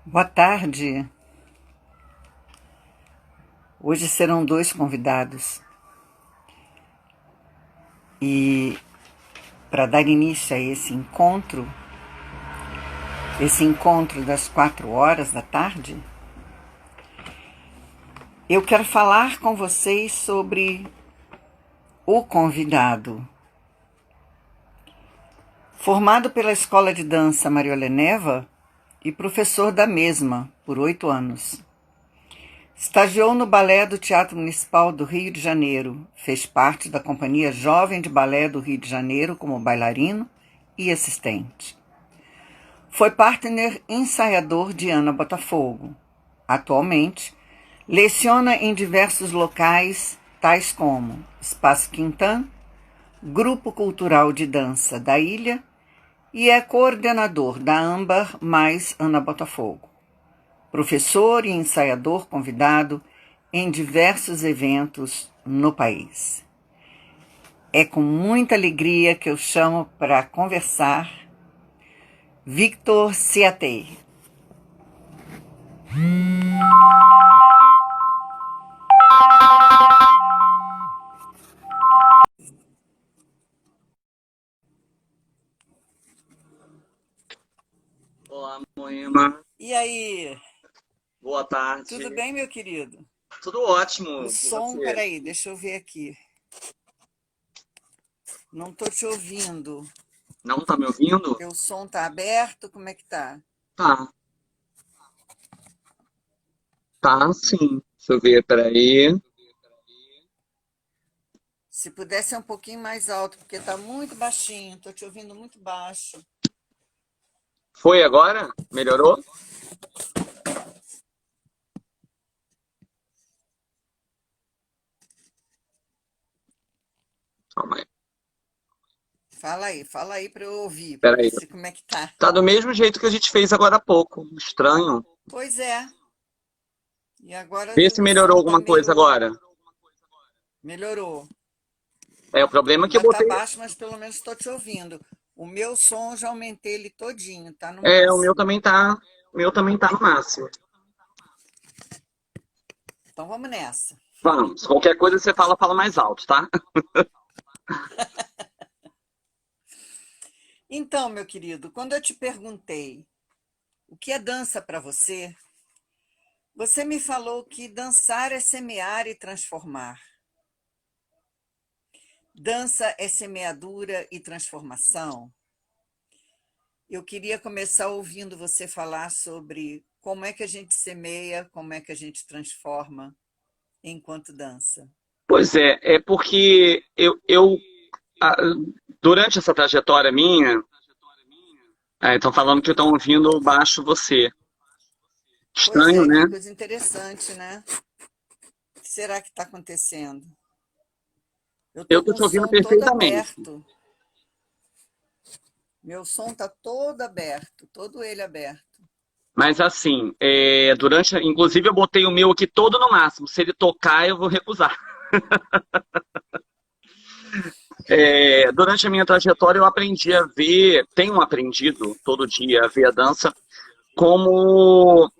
Boa tarde. Hoje serão dois convidados e para dar início a esse encontro das 4 horas da tarde, eu quero falar com vocês sobre o convidado. Formado pela Escola de Dança Maria Leneva e professor da mesma por 8 anos. Estagiou no Balé do Teatro Municipal do Rio de Janeiro, fez parte da Companhia Jovem de Balé do Rio de Janeiro como bailarino e assistente. Foi partner ensaiador de Ana Botafogo. Atualmente, leciona em diversos locais, tais como Espaço Quintã, Grupo Cultural de Dança da Ilha, e é coordenador da Âmbar mais Ana Botafogo. Professor e ensaiador convidado em diversos eventos no país. É com muita alegria que eu chamo para conversar Victor Ciatei. Olá, Moema. E aí, Boa tarde. tudo bem, meu querido? Tudo ótimo. O E som, você? peraí, deixa eu ver aqui. Não estou te ouvindo. Não tá me ouvindo? Teu som tá aberto? Como é que tá? Tá. Tá, sim. Deixa eu ver, peraí. Se puder ser um pouquinho mais alto, porque tá muito baixinho. Estou te ouvindo muito baixo. Foi agora? Melhorou? Calma aí. Fala aí para eu ouvir, para ver Peraí. se como é que tá. Tá do mesmo jeito que a gente fez agora há pouco. Estranho. Pois é. E agora Vê se o melhorou som tá alguma coisa meio agora. melhorou. É, o problema é que eu Ainda tá botei. baixo, mas pelo menos estou te ouvindo. O meu som eu já aumentei ele todinho, tá no É, o meu máximo. também tá. O meu também tá no máximo. Então vamos nessa. Vamos. Qualquer coisa você fala mais alto, tá? Então, meu querido, quando eu te perguntei o que é dança para você, você me falou que dançar é semear e transformar. Dança é semeadura e transformação. Eu queria começar ouvindo você falar sobre como é que a gente semeia, como é que a gente transforma enquanto dança. Pois é porque ah, durante essa trajetória minha, estão falando que estão ouvindo baixo você. Pois Estranho, é, que né? coisa interessante, né? O que será que está acontecendo? Eu Eu estou estou com o te ouvindo som todo perfeitamente. aberto. Meu som está todo aberto, todo ele aberto. Mas assim, inclusive eu botei o meu aqui todo no máximo. Se ele tocar, eu vou recusar. Durante a minha trajetória, eu aprendi a ver, tenho aprendido todo dia a ver a dança como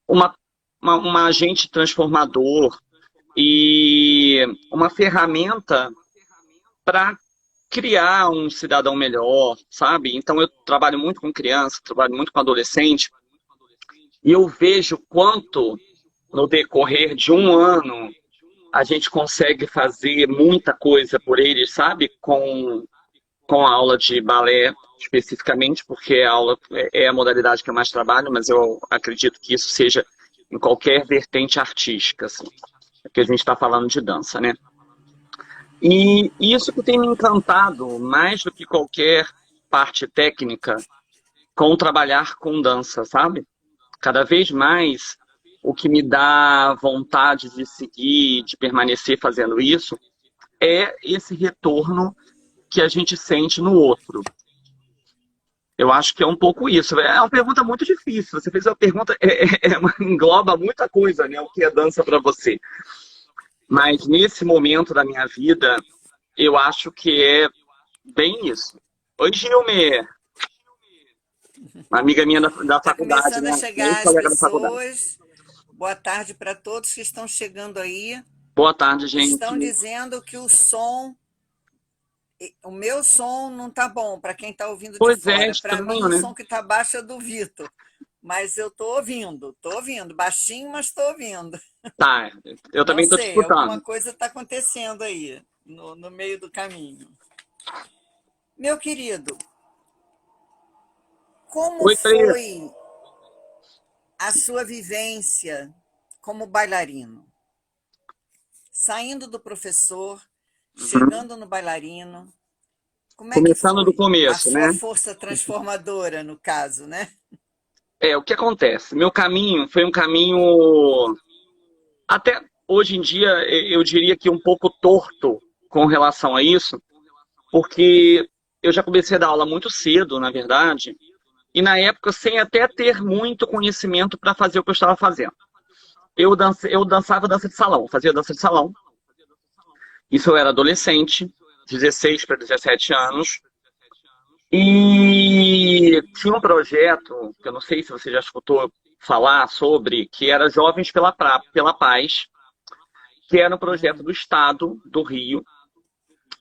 uma, um agente transformador e uma ferramenta para criar um cidadão melhor, sabe? Então eu trabalho muito com criança, trabalho muito com adolescente, e eu vejo quanto no decorrer de um ano a gente consegue fazer muita coisa por eles, sabe? Com a aula de balé especificamente, porque a aula é a modalidade que eu mais trabalho, mas eu acredito que isso seja em qualquer vertente artística, assim, que a gente está falando de dança, né? E isso que tem me encantado mais do que qualquer parte técnica com trabalhar com dança, sabe? Cada vez mais o que me dá vontade de seguir, de permanecer fazendo isso, é esse retorno que a gente sente no outro. Eu acho que é um pouco isso. É uma pergunta muito difícil. Você fez uma pergunta, engloba muita coisa, né? O que é dança para você? Mas nesse momento da minha vida, eu acho que é bem isso. Oi, Gilmer. Uma amiga minha da Tá faculdade, começando a né? chegar as Ex-colega da faculdade. pessoas. Boa tarde para todos que estão chegando aí. Boa tarde, gente. Estão dizendo que o meu som não tá bom para quem está ouvindo de Pois é, fora. Para mim, estranho, o né? som que tá baixo é do Vitor. Mas eu tô ouvindo, baixinho, mas tô ouvindo. Tá, eu Não também tô te sei, alguma escutando. coisa está acontecendo aí, no meio do caminho. Meu querido, como Oi, Pri. foi a sua vivência como bailarino? Saindo do professor, Uhum. chegando no bailarino, como é que Começando do foi? A começo, sua né? força transformadora, no caso, né? O que acontece? Meu caminho foi um caminho, até hoje em dia, eu diria que um pouco torto com relação a isso, porque eu já comecei a dar aula muito cedo, na verdade, e na época sem até ter muito conhecimento para fazer o que eu estava fazendo. Eu dançava dança de salão, fazia dança de salão. Isso eu era adolescente, 16 para 17 anos. E tinha um projeto, que eu não sei se você já escutou falar sobre, que era Jovens pela Paz, que era um projeto Hum. do Estado do Rio,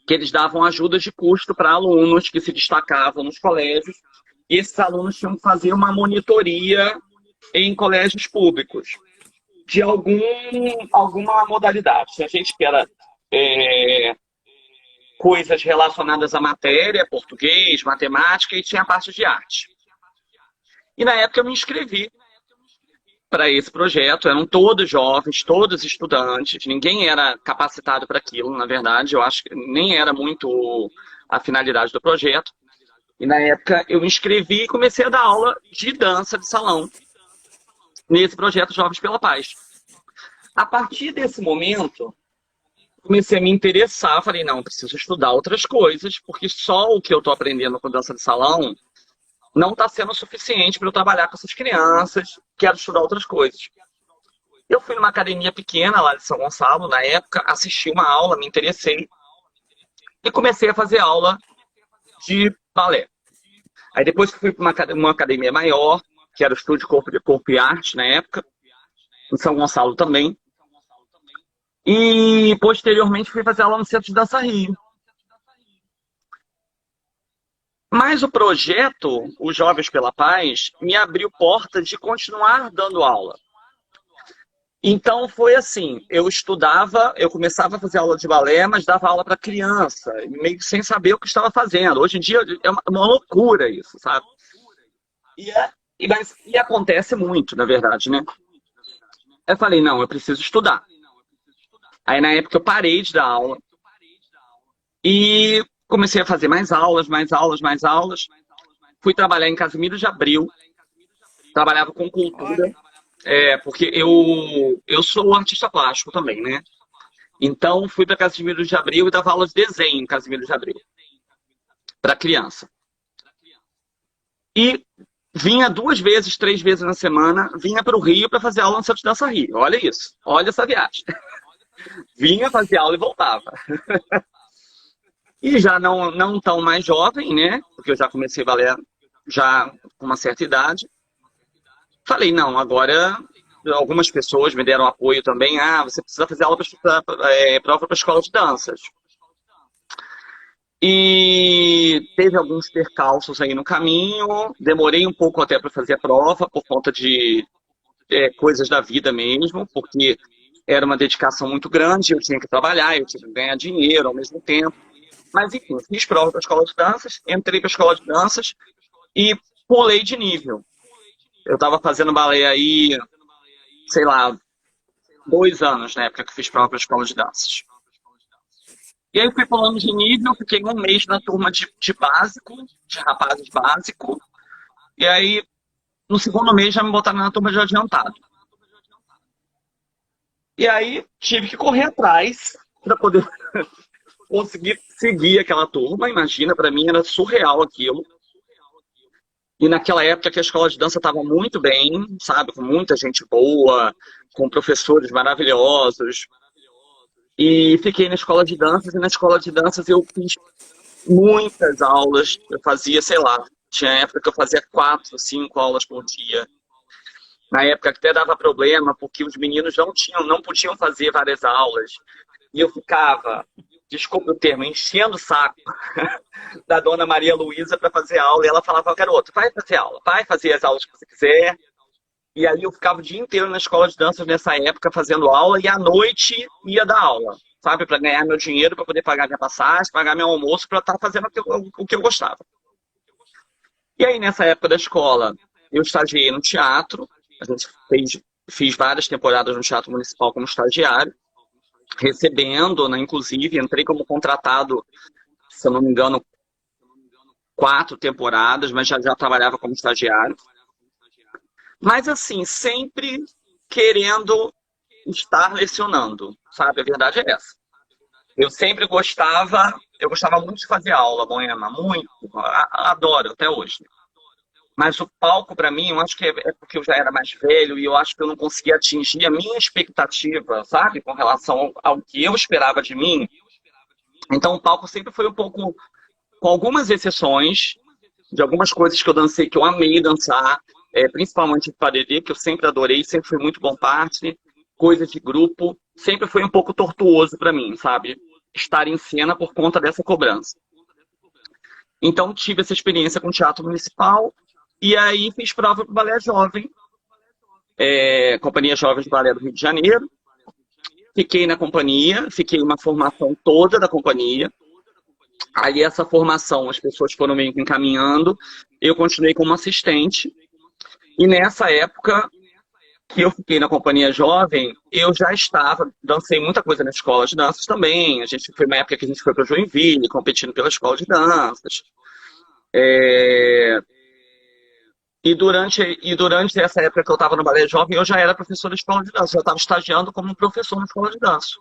que eles davam ajudas de custo para alunos que se destacavam nos colégios, e esses alunos tinham que fazer uma monitoria em colégios públicos, de alguma modalidade. Tinha gente que era é, coisas relacionadas à matéria, português, matemática, e tinha a parte de arte. E na época eu me inscrevi para esse projeto, eram todos jovens, todos estudantes, ninguém era capacitado para aquilo, na verdade, eu acho que nem era muito a finalidade do projeto. E na época eu me inscrevi e comecei a dar aula de dança de salão nesse projeto Jovens pela Paz. A partir desse momento, comecei a me interessar, falei, não, preciso estudar outras coisas, porque só o que eu estou aprendendo com dança de salão não está sendo suficiente para eu trabalhar com essas crianças, quero estudar outras coisas. Eu fui numa academia pequena lá de São Gonçalo, na época, assisti uma aula, me interessei e comecei a fazer aula de balé. Aí depois fui para uma academia maior, que era o Estúdio Corpo e Arte, na época, em São Gonçalo também. E posteriormente fui fazer aula no Centro de Dança Rio. Mas o projeto, os Jovens pela Paz, me abriu porta de continuar dando aula. Então foi assim, eu estudava, eu começava a fazer aula de balé, mas dava aula para criança, meio que sem saber o que estava fazendo. Hoje em dia é uma loucura isso, sabe? E acontece muito, na verdade, né? Eu falei, não, eu preciso estudar. Aí na época eu parei de dar aula e comecei a fazer mais aulas, mais aulas, mais aulas. Fui trabalhar em Casimiro de Abril, trabalhava com cultura, Olha, porque eu sou artista plástico também, né? Então, fui para Casimiro de Abril e dava aula de desenho em Casimiro de Abril, para criança. E vinha 2 vezes, 3 vezes na semana, vinha para o Rio para fazer aula no Centro de Dança Rio. Olha isso, olha essa viagem. Vinha, fazia aula e voltava. E já não tão mais jovem, né? Porque eu já comecei balé já com uma certa idade. Falei, não, agora algumas pessoas me deram apoio também. Ah, você precisa fazer aula prova para escola de danças. E teve alguns percalços aí no caminho. Demorei um pouco até para fazer a prova, por conta de coisas da vida mesmo, porque era uma dedicação muito grande. Eu tinha que trabalhar, eu tinha que ganhar dinheiro ao mesmo tempo. Mas enfim, fiz prova para a escola de danças, entrei para a escola de danças e pulei de nível. Eu estava fazendo balé aí, sei lá, 2 anos na época que fiz prova para a escola de danças. E aí fui pulando de nível, fiquei um mês na turma de básico, de rapazes básico, e aí no segundo mês já me botaram na turma de adiantado. E aí tive que correr atrás para poder conseguir seguir aquela turma. Imagina, para mim era surreal aquilo. E naquela época que a escola de dança estava muito bem, sabe, com muita gente boa, com professores maravilhosos. E fiquei na escola de danças, e na escola de danças eu fiz muitas aulas. Eu fazia, sei lá, Tinha época que eu fazia 4, 5 aulas por dia. Na época que até dava problema, porque os meninos não podiam fazer várias aulas. E eu ficava, desculpa o termo, enchendo o saco da dona Maria Luísa para fazer aula. E ela falava, garoto, vai fazer aula, vai fazer as aulas que você quiser. E aí eu ficava o dia inteiro na escola de danças nessa época fazendo aula e à noite ia dar aula, sabe? Para ganhar meu dinheiro, para poder pagar minha passagem, pagar meu almoço, para estar fazendo o que eu gostava. E aí nessa época da escola, eu estagiei no teatro, a gente fiz várias temporadas no Teatro Municipal como estagiário, recebendo, né, inclusive, entrei como contratado, se eu não me engano, 4 temporadas, mas já trabalhava como estagiário. Mas assim, sempre querendo estar lecionando, sabe? A verdade é essa. Eu gostava muito de fazer aula, Moema, muito, adoro até hoje. Mas o palco, para mim, eu acho que é porque eu já era mais velho e eu acho que eu não conseguia atingir a minha expectativa, sabe? Com relação ao que eu esperava de mim. Então, o palco sempre foi um pouco, com algumas exceções, de algumas coisas que eu dancei, que eu amei dançar, principalmente o padedê, que eu sempre adorei, sempre fui muito bom parte, coisas de grupo, sempre foi um pouco tortuoso para mim, sabe? Estar em cena por conta dessa cobrança. Então, tive essa experiência com o Teatro Municipal, e aí fiz prova para o Balé Jovem, Companhia Jovem de Balé do Rio de Janeiro. Fiquei na companhia, fiquei uma formação toda da companhia. Aí essa formação, as pessoas foram meio que encaminhando, eu continuei como assistente. E nessa época que eu fiquei na Companhia Jovem, eu já dancei muita coisa na escola de danças também. Foi uma época que a gente foi para Joinville, competindo pela escola de danças. E durante essa época que eu estava no Balé Jovem, eu já era professor de escola de dança. Eu estava estagiando como professor na escola de dança.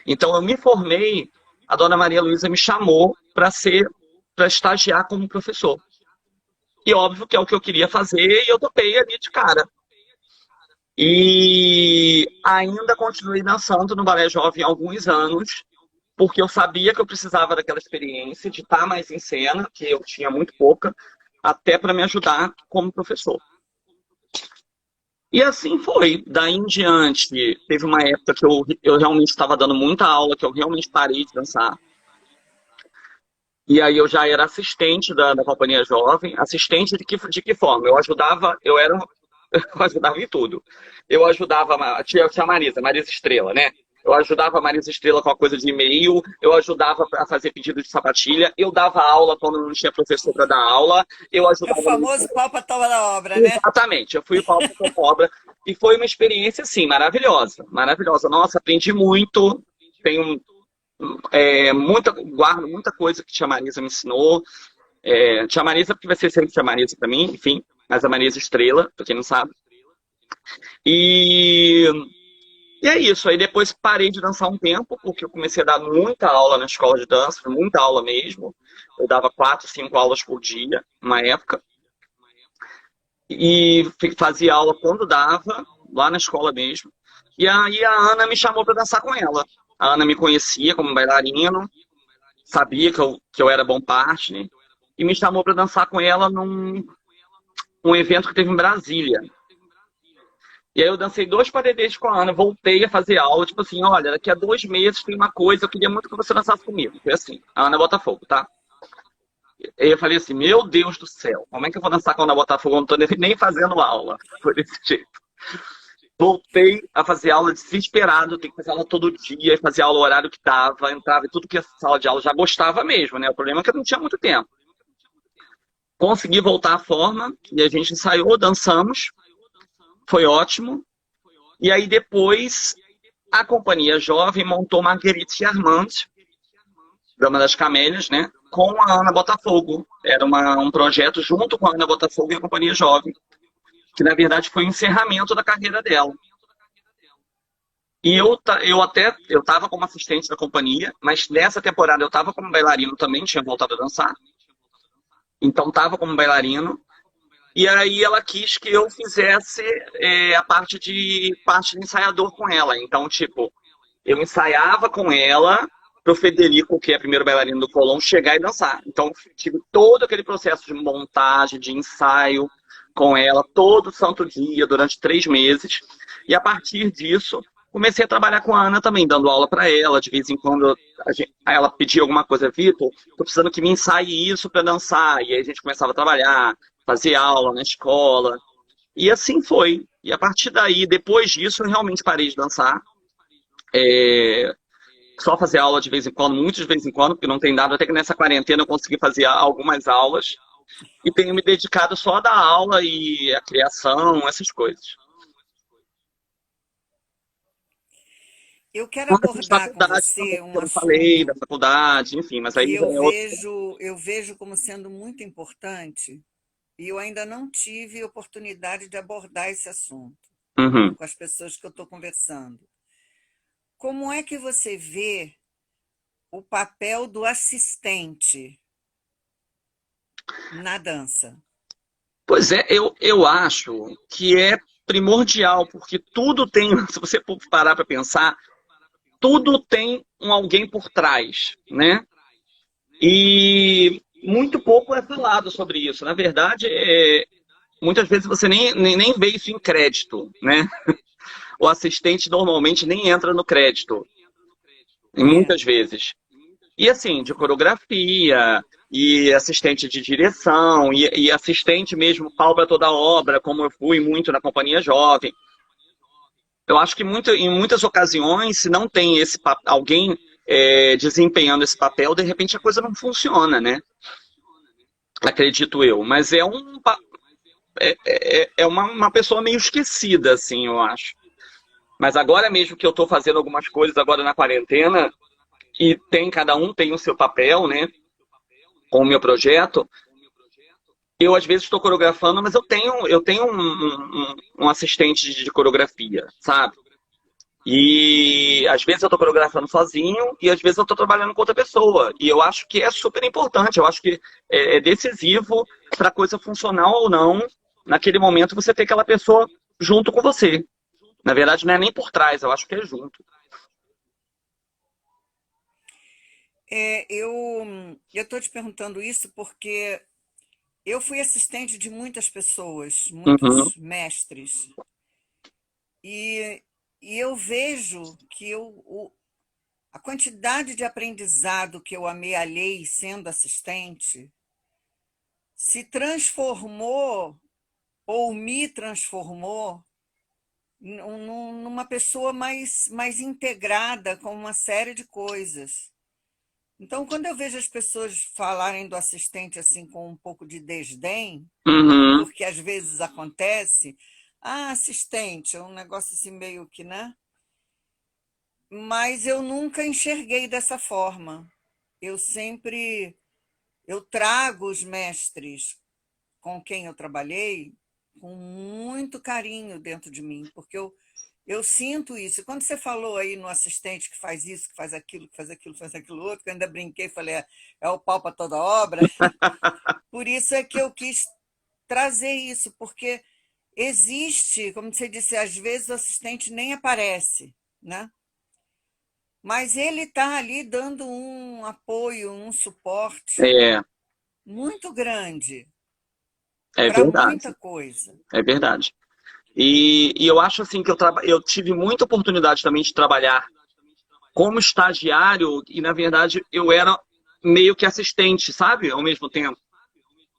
Então, eu me formei, a dona Maria Luísa me chamou para estagiar como professor. E óbvio que é o que eu queria fazer e eu topei ali de cara. E ainda continuei dançando no Balé Jovem há alguns anos, porque eu sabia que eu precisava daquela experiência de estar mais em cena, que eu tinha muito pouca, até para me ajudar como professor. E assim foi. Daí em diante, teve uma época que eu realmente estava dando muita aula, que eu realmente parei de dançar. E aí eu já era assistente da Companhia Jovem. Assistente de que forma? Eu ajudava em tudo. Eu ajudava tinha a Marisa Estrela, né? Eu ajudava a Marisa Estrela com a coisa de e-mail, eu ajudava a fazer pedido de sapatilha, eu dava aula quando não tinha professor para dar aula, eu É o ajudava... famoso pau para toda da obra, né? Exatamente, eu fui o palco da obra e foi uma experiência, assim, maravilhosa, maravilhosa. Nossa, aprendi muito, tenho guardo muita coisa que a tia Marisa me ensinou. Tia Marisa, porque vai ser sempre tia Marisa para mim, enfim, mas a Marisa Estrela, para quem não sabe. E é isso, aí depois parei de dançar um tempo, porque eu comecei a dar muita aula na escola de dança, muita aula mesmo. Eu dava 4, 5 aulas por dia, uma época. E fazia aula quando dava, lá na escola mesmo. E aí a Ana me chamou para dançar com ela. A Ana me conhecia como bailarino, sabia que eu era bom partner, e me chamou para dançar com ela num um evento que teve em Brasília. E aí eu dancei 2 padedês com a Ana, voltei a fazer aula, tipo assim, olha, daqui a 2 meses tem uma coisa, eu queria muito que você dançasse comigo. Foi assim, a Ana Botafogo, tá? E eu falei assim, meu Deus do céu, como é que eu vou dançar com a Ana Botafogo? Eu não tô nem fazendo aula. Foi desse jeito. Voltei a fazer aula desesperado, tem que fazer aula todo dia, fazer aula no horário que dava, entrava em tudo que a sala de aula já gostava mesmo, né? O problema é que eu não tinha muito tempo. Consegui voltar à forma, e a gente ensaiou, dançamos, foi ótimo. E aí depois a Companhia Jovem montou Marguerite e Armand, Dama das Camélias, né? Com a Ana Botafogo. Era um projeto junto com a Ana Botafogo e a Companhia Jovem, que na verdade foi o encerramento da carreira dela. E eu estava como assistente da companhia, mas nessa temporada eu estava como bailarino também, tinha voltado a dançar. Então estava como bailarino. E aí ela quis que eu fizesse a parte de ensaiador com ela. Então, tipo, eu ensaiava com ela para o Federico, que é primeiro bailarino do Colón, chegar e dançar. Então, tive todo aquele processo de montagem, de ensaio com ela, todo santo dia, durante 3 meses. E a partir disso, comecei a trabalhar com a Ana também, dando aula para ela. De vez em quando, ela pedia alguma coisa, Vitor, tô precisando que me ensaie isso para dançar. E aí a gente começava a trabalhar, fazer aula na escola. E assim foi. E a partir daí, depois disso, eu realmente parei de dançar. É, só fazer aula de vez em quando, muito de vez em quando, porque não tem dado. Até que nessa quarentena eu consegui fazer algumas aulas. E tenho me dedicado só a dar aula e a criação, essas coisas. Eu quero Quanto à abordar com faculdade também, você que um eu não falei da assunto faculdade, enfim, mas que aí já é outro. eu vejo como sendo muito importante e eu ainda não tive oportunidade de abordar esse assunto Uhum. com as pessoas que eu estou conversando. Como é que você vê o papel do assistente na dança? Pois é, eu acho que é primordial, porque tudo tem, se você for parar para pensar, tudo tem um alguém por trás, né? E muito pouco é falado sobre isso. Na verdade, muitas vezes você nem vê isso em crédito, né? O assistente normalmente nem entra no crédito, e É. muitas vezes. E assim, de coreografia, e assistente de direção, e assistente mesmo, pau para toda a obra, como eu fui muito na Companhia Jovem. Eu acho que em muitas ocasiões, se não tem alguém desempenhando esse papel, de repente a coisa não funciona, né? Acredito eu. Mas é uma pessoa meio esquecida, assim, eu acho. Mas agora mesmo que eu estou fazendo algumas coisas agora na quarentena, e cada um tem o seu papel, né? Com o meu projeto, eu às vezes estou coreografando, mas eu tenho um assistente de coreografia, sabe? E às vezes eu estou coreografando sozinho e às vezes eu estou trabalhando com outra pessoa. E eu acho que é super importante, eu acho que é decisivo para a coisa funcionar ou não, naquele momento você ter aquela pessoa junto com você. Na verdade, não é nem por trás, eu acho que é junto. Eu estou te perguntando isso porque eu fui assistente de muitas pessoas, Uhum, muitos mestres, e, e eu vejo que a quantidade de aprendizado que eu amealhei sendo assistente se transformou ou me transformou numa pessoa mais integrada com uma série de coisas. Então, quando eu vejo as pessoas falarem do assistente assim com um pouco de desdém, uhum. porque às vezes acontece, assistente, é um negócio assim meio que, né? Mas eu nunca enxerguei dessa forma. Eu sempre, eu trago os mestres com quem eu trabalhei com muito carinho dentro de mim, porque eu sinto isso. E quando você falou aí no assistente que faz isso, que faz aquilo, que faz aquilo, faz aquilo outro, que eu ainda brinquei, falei, é o pau para toda obra. Por isso é que eu quis trazer isso, porque existe, como você disse, às vezes o assistente nem aparece, né? Mas ele está ali dando um apoio, um suporte É, muito grande é para verdade, muita coisa. é verdade. E eu acho assim que eu tive muita oportunidade também de trabalhar como estagiário e, na verdade, eu era meio que assistente, sabe? Ao mesmo tempo.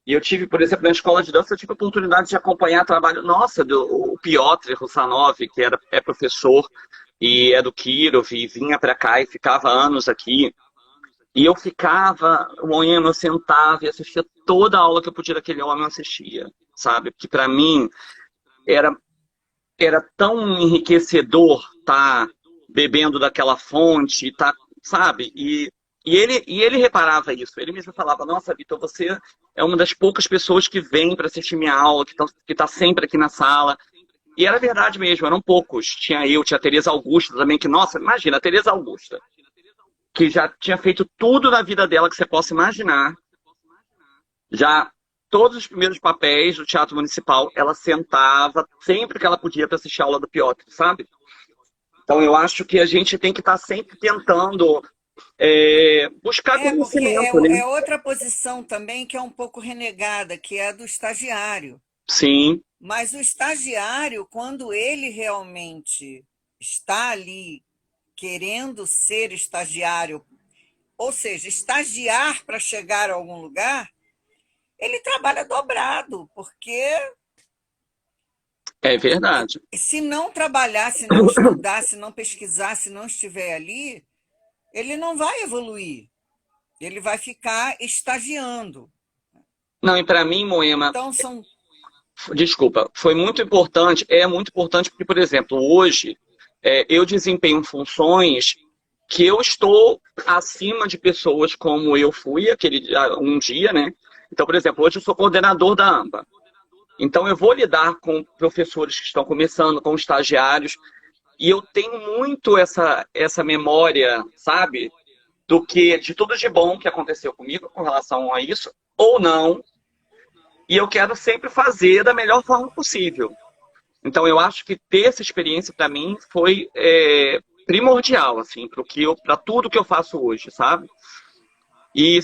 E eu tive, por exemplo, na escola de dança, eu tive a oportunidade de acompanhar trabalho, nossa, do o Piotr Russanov, que é professor e é do Kirov, e vinha para cá e ficava anos aqui. E eu ficava, o homem eu sentava e assistia toda a aula que eu podia daquele homem, eu assistia, sabe? Porque para mim era, era tão enriquecedor estar bebendo daquela fonte, tá, sabe? E ele reparava isso. Ele mesmo falava: Nossa, Vitor, você é uma das poucas pessoas que vem para assistir minha aula, que tá sempre aqui na sala. E era verdade mesmo, eram poucos. Tinha a Tereza Augusta também, que, nossa, imagina, a Tereza Augusta, que já tinha feito tudo na vida dela que você possa imaginar. Já todos os primeiros papéis do Teatro Municipal, ela sentava sempre que ela podia para assistir a aula do Piotr, sabe? Então eu acho que a gente tem que estar sempre tentando. buscar É, porque conhecimento, né? é outra posição também que é um pouco renegada, que é a do estagiário. Sim, Mas o estagiário, quando ele realmente está ali querendo ser estagiário, ou seja, estagiar para chegar a algum lugar, ele trabalha dobrado, porque é verdade. se não trabalhar, se não estudar, se não pesquisar, se não estiver ali, ele não vai evoluir. Ele vai ficar estagiando. Não, e para mim, Moema, Então, são. desculpa, foi muito importante, é muito importante porque, por exemplo, hoje eu desempenho funções que eu estou acima de pessoas como eu fui um dia, né? Então, por exemplo, hoje eu sou coordenador da AMPA. Então, eu vou lidar com professores que estão começando, com estagiários, e eu tenho muito essa memória, sabe? De tudo de bom que aconteceu comigo com relação a isso, ou não, e eu quero sempre fazer da melhor forma possível. Então, eu acho que ter essa experiência para mim foi primordial, assim, para tudo que eu faço hoje, sabe? E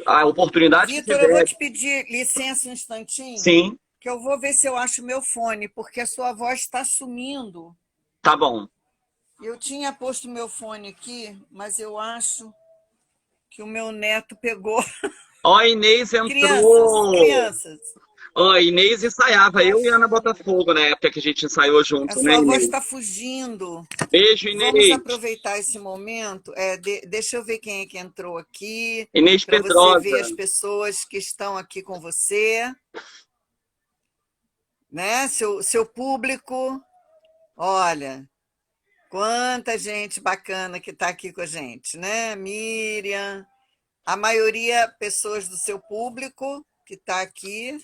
a oportunidade que Vitor, eu vou tiver, te pedir licença um instantinho, sim, que eu vou ver se eu acho meu fone, porque a sua voz está sumindo. tá bom. Eu tinha posto meu fone aqui, mas eu acho que o meu neto pegou. Ó, a Inês Crianças, entrou! crianças, Ó, a Inês ensaiava, a, eu e a Ana Botafogo, na época que a gente ensaiou a junto, né, sua voz Inês? está fugindo. Beijo, Vamos Inês. aproveitar esse momento. Deixa eu ver quem é que entrou aqui, Inês para você ver Pedrosa. as pessoas que estão aqui com você, né? Seu público. Olha, quanta gente bacana que está aqui com a gente, né? Miriam, a maioria pessoas do seu público que está aqui.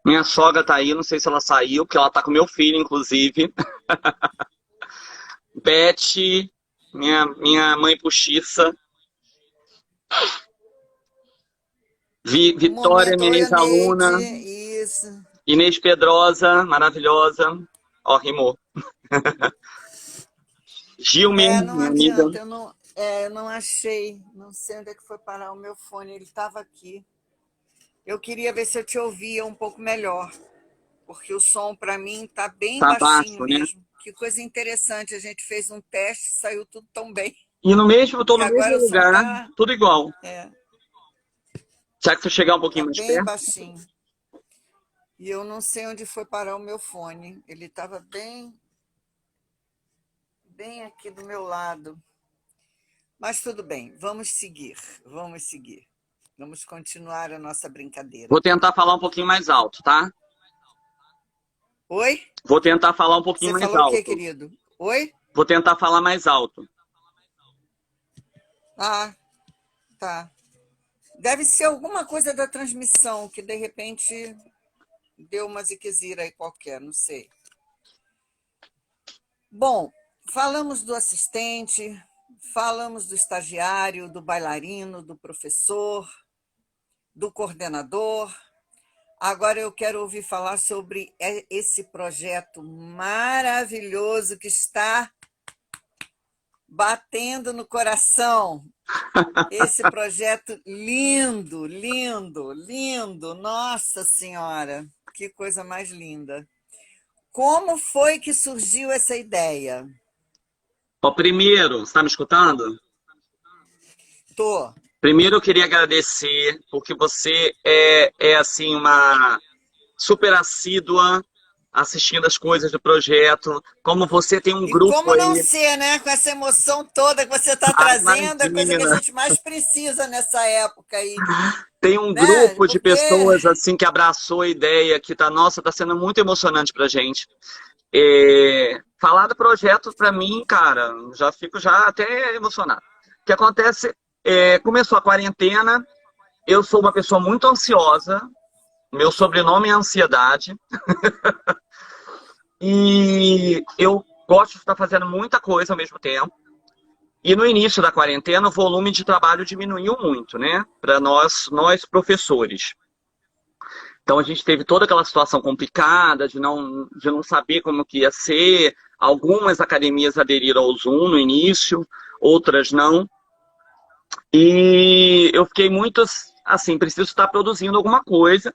Minha sogra tá aí, não sei se ela saiu, porque ela tá com meu filho, inclusive. Beth, minha mãe postiça. Um Vitória, momento. minha Oi, Neide. ex-aluna. Isso. Inês Pedrosa, maravilhosa. Ó, rimou. Gilme, Não minha amiga. adianta, eu não achei, não sei onde é que foi parar o meu fone, ele estava aqui. Eu queria ver se eu te ouvia um pouco melhor, porque o som para mim está bem Tá baixinho baixo, né? mesmo. Que coisa interessante, a gente fez um teste, saiu tudo tão bem. E no mesmo, tô E no mesmo agora o som lugar, tudo igual. é, Será que se eu chegar um tá pouquinho mais bem perto? baixinho. E eu não sei onde foi parar o meu fone. Ele estava bem aqui do meu lado. Mas tudo bem, vamos seguir, vamos seguir. Vamos continuar a nossa brincadeira Vou aqui. tentar falar um pouquinho mais alto, tá? Oi? Vou tentar falar um pouquinho Você mais falou o quê, alto. querido? Oi? Vou tentar falar mais alto. Ah, tá. Deve ser alguma coisa da transmissão que de repente deu uma ziquezira aí qualquer, não sei. Bom, falamos do assistente, falamos do estagiário, do bailarino, do professor, do coordenador. Agora eu quero ouvir falar sobre esse projeto maravilhoso que está batendo no coração. Esse projeto lindo, lindo, lindo. Nossa Senhora, que coisa mais linda. Como foi que surgiu essa ideia? Ó, primeiro, você tá me escutando? Tô. Primeiro eu queria agradecer, porque você é assim, uma super assídua assistindo as coisas do projeto. Como você tem um E grupo como não aí. ser, né? Com essa emoção toda que você está Ah, trazendo, é a coisa que a imagina! gente mais precisa nessa época aí, Tem um né? grupo de Porque pessoas assim que abraçou a ideia, que tá, nossa, tá sendo muito emocionante pra gente. Falar do projeto pra mim, cara, já fico já até emocionado. O que acontece começou a quarentena, eu sou uma pessoa muito ansiosa, meu sobrenome é ansiedade, e eu gosto de estar fazendo muita coisa ao mesmo tempo. E no início da quarentena, o volume de trabalho diminuiu muito, né? Para nós professores. Então a gente teve toda aquela situação complicada de não saber como que ia ser. Algumas academias aderiram ao Zoom no início, outras não. E eu fiquei muito assim, preciso estar produzindo alguma coisa.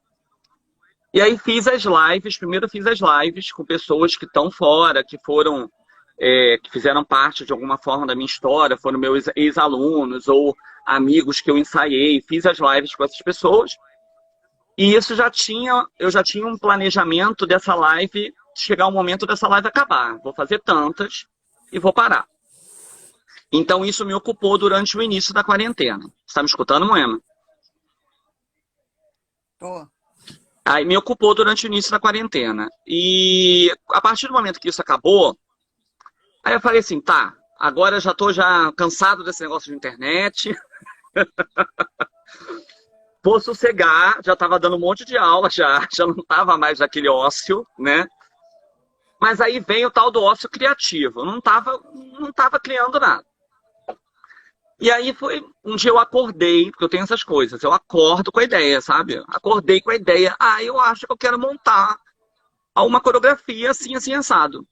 E aí fiz as lives, primeiro fiz as lives com pessoas que estão fora, que foram, que fizeram parte de alguma forma da minha história, foram meus ex-alunos ou amigos que eu ensaiei, fiz as lives com essas pessoas. E isso eu já tinha um planejamento dessa live, chegar o momento dessa live acabar. Vou fazer tantas e vou parar. Então isso me ocupou durante o início da quarentena. Você está me escutando, Moema? Tô. Aí me ocupou durante o início da quarentena. E a partir do momento que isso acabou, aí eu falei assim, tá, agora eu já tô cansado desse negócio de internet. Vou sossegar, já estava dando um monte de aula, já não estava mais naquele ócio, né? Mas aí vem o tal do ócio criativo. Não tava criando nada. E aí foi, um dia eu acordei, porque eu tenho essas coisas, eu acordo com a ideia, sabe? Acordei com a ideia, eu acho que eu quero montar uma coreografia assim, assim, assado.